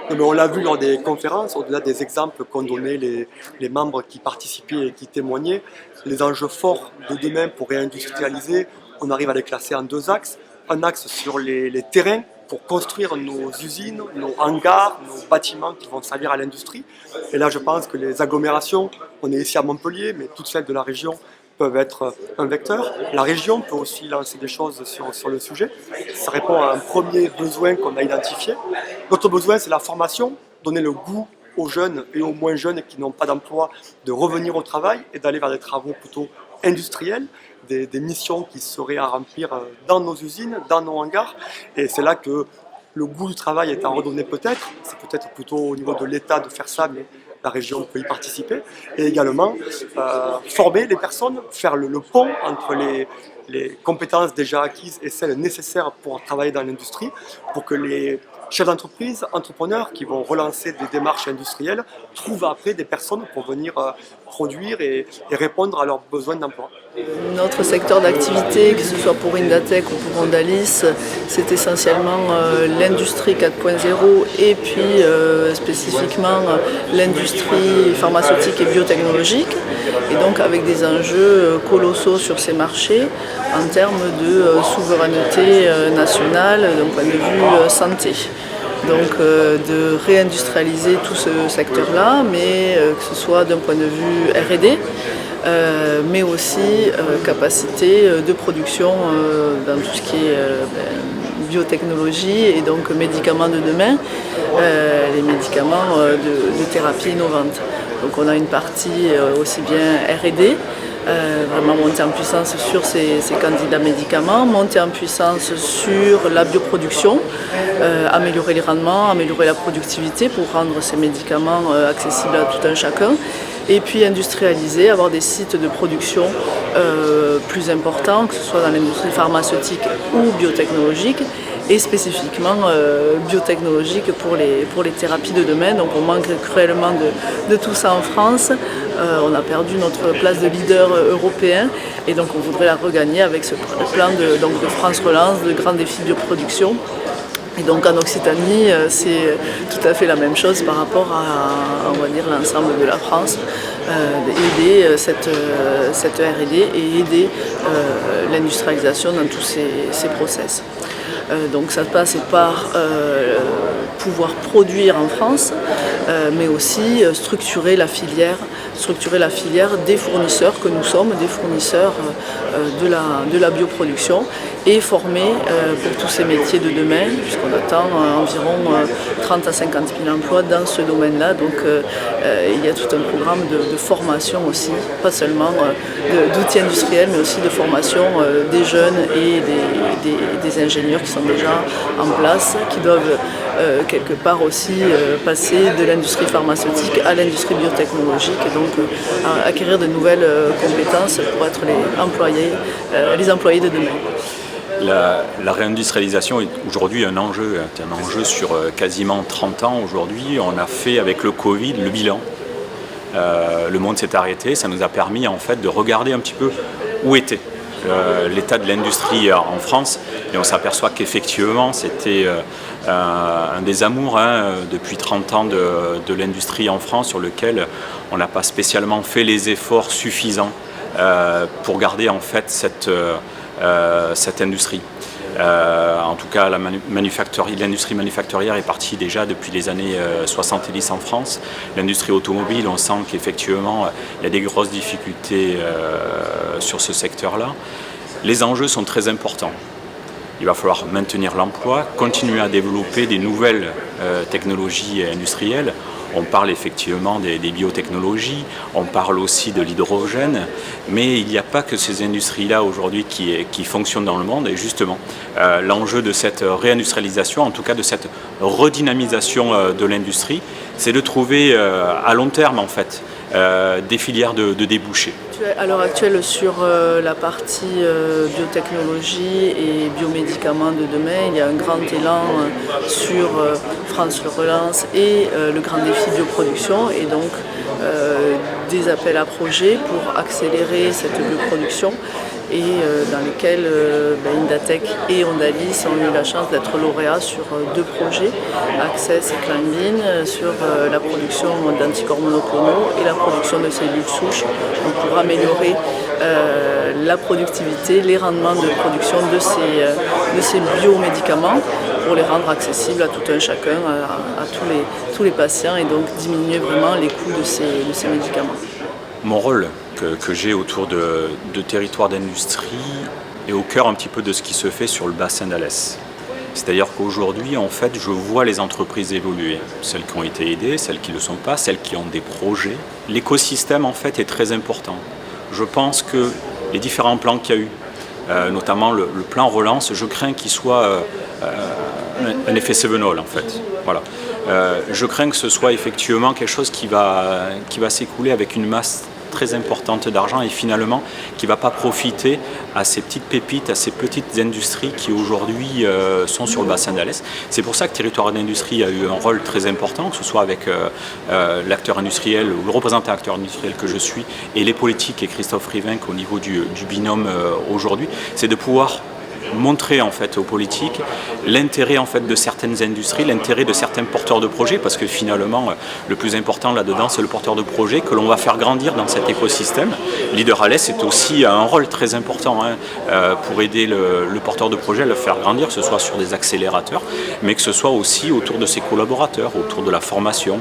Mais on l'a vu lors des conférences, au-delà des exemples qu'ont donnés les membres qui participaient et qui témoignaient, les enjeux forts de demain pour réindustrialiser, on arrive à les classer en deux axes. Un axe sur les terrains pour construire nos usines, nos hangars, nos bâtiments qui vont servir à l'industrie. Et là, je pense que les agglomérations, on est ici à Montpellier, mais toutes celles de la région peuvent être un vecteur. La région peut aussi lancer des choses sur le sujet. Ça répond à un premier besoin qu'on a identifié. L'autre besoin, c'est la formation, donner le goût aux jeunes et aux moins jeunes qui n'ont pas d'emploi de revenir au travail et d'aller vers des travaux plutôt industriels, des missions qui seraient à remplir dans nos usines, dans nos hangars. Et c'est là que le goût du travail est à redonner peut-être. C'est peut-être plutôt au niveau de l'État de faire ça, mais la région peut y participer. Et également former les personnes, faire le pont entre les compétences déjà acquises et celles nécessaires pour travailler dans l'industrie, pour que les chefs d'entreprise, entrepreneurs qui vont relancer des démarches industrielles trouvent après des personnes pour venir produire et répondre à leurs besoins d'emploi. Notre secteur d'activité, que ce soit pour Indatech ou pour Mondalis, c'est essentiellement l'industrie 4.0 et puis spécifiquement l'industrie pharmaceutique et biotechnologique, et donc avec des enjeux colossaux sur ces marchés en termes de souveraineté nationale d'un point de vue santé. Donc de réindustrialiser tout ce secteur-là, mais que ce soit d'un point de vue R&D, mais aussi capacité de production dans tout ce qui est biotechnologie et donc médicaments de demain, les médicaments de thérapie innovante. Donc on a une partie aussi bien R&D, vraiment monter en puissance sur ces candidats médicaments, monter en puissance sur la bioproduction, améliorer les rendements, améliorer la productivité pour rendre ces médicaments accessibles à tout un chacun. Et puis industrialiser, avoir des sites de production plus importants, que ce soit dans l'industrie pharmaceutique ou biotechnologique, et spécifiquement biotechnologique pour les thérapies de demain. Donc on manque cruellement de tout ça en France. On a perdu notre place de leader européen et donc on voudrait la regagner avec ce plan de France Relance, de grands défis de bioproduction. Et donc en Occitanie, c'est tout à fait la même chose par rapport à, on va dire, l'ensemble de la France, aider cette R&D et aider l'industrialisation dans tous ces process. Donc ça passe par pouvoir produire en France, mais aussi structurer la filière des fournisseurs que nous sommes, des fournisseurs de la bioproduction, et former pour tous ces métiers de demain, puisqu'on attend environ 30 à 50 000 emplois dans ce domaine-là. Donc il y a tout un programme de formation aussi, pas seulement d'outils industriels, mais aussi de formation des jeunes et des ingénieurs qui sont déjà en place, qui doivent quelque part aussi passer de l'industrie pharmaceutique à l'industrie biotechnologique et donc acquérir de nouvelles compétences pour être les employés de demain. La réindustrialisation est aujourd'hui un enjeu sur quasiment 30 ans aujourd'hui. On a fait avec le Covid le bilan. Le monde s'est arrêté, ça nous a permis en fait de regarder un petit peu où était l'état de l'industrie en France, et on s'aperçoit qu'effectivement c'était un désamour depuis 30 ans de l'industrie en France, sur lequel on n'a pas spécialement fait les efforts suffisants pour garder en fait cette industrie. En tout cas, l'industrie manufacturière est partie déjà depuis les années 70 en France. L'industrie automobile, on sent qu'effectivement, il y a des grosses difficultés sur ce secteur-là. Les enjeux sont très importants. Il va falloir maintenir l'emploi, continuer à développer des nouvelles technologies industrielles. On parle effectivement des biotechnologies, on parle aussi de l'hydrogène, mais il n'y a pas que ces industries-là aujourd'hui qui fonctionnent dans le monde. Et justement, l'enjeu de cette réindustrialisation, en tout cas de cette redynamisation de l'industrie, c'est de trouver à long terme en fait des filières de débouchés. À l'heure actuelle, sur la partie biotechnologie et biomédicaments de demain, il y a un grand élan sur France Relance et le grand défi bioproduction, et donc des appels à projets pour accélérer cette bioproduction et dans lesquels Indatech et Ondalis ont eu la chance d'être lauréats sur 2 projets, Access et Climbin, sur la production d'anticorps monoclonaux et la production de cellules souches pour améliorer la productivité, les rendements de production de ces biomédicaments pour les rendre accessibles à tout un chacun, à tous les patients et donc diminuer vraiment les coûts de ces médicaments. Mon rôle que j'ai autour de territoires d'industrie est au cœur un petit peu de ce qui se fait sur le bassin d'Alès. C'est-à-dire qu'aujourd'hui, en fait, je vois les entreprises évoluer. Celles qui ont été aidées, celles qui ne le sont pas, celles qui ont des projets. L'écosystème, en fait, est très important. Je pense que les différents plans qu'il y a eu, notamment le plan relance, je crains qu'il soit un effet Sevenol, en fait. Voilà. Je crains que ce soit effectivement quelque chose qui va s'écouler avec une masse très importante d'argent et finalement qui ne va pas profiter à ces petites pépites, à ces petites industries qui aujourd'hui sont sur le bassin d'Alès. C'est pour ça que Territoire d'Industrie a eu un rôle très important, que ce soit avec l'acteur industriel ou le représentant acteur industriel que je suis et les politiques et Christophe Rivinc au niveau du binôme aujourd'hui, c'est de pouvoir montrer en fait aux politiques l'intérêt en fait de certaines industries, l'intérêt de certains porteurs de projets, parce que finalement le plus important là-dedans c'est le porteur de projet que l'on va faire grandir dans cet écosystème. Leader Alès est aussi un rôle très important pour aider le porteur de projet à le faire grandir, que ce soit sur des accélérateurs, mais que ce soit aussi autour de ses collaborateurs, autour de la formation.